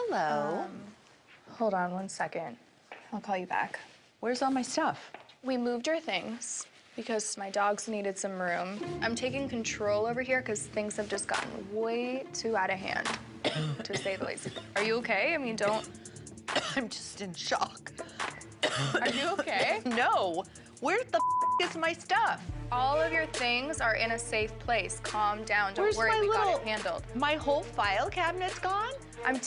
Hello. Hold on 1 second. I'll call you back. Where's all my stuff? We moved your things because my dogs needed some room. I'm taking control over here because things have just gotten way too out of hand, to say the least. Are you okay? I mean, don't... I'm just in shock. Are you okay? No. Where the is my stuff? All of your things are in a safe place. Calm down. Don't Where's worry, my we got little... it handled. My whole file cabinet's gone? I'm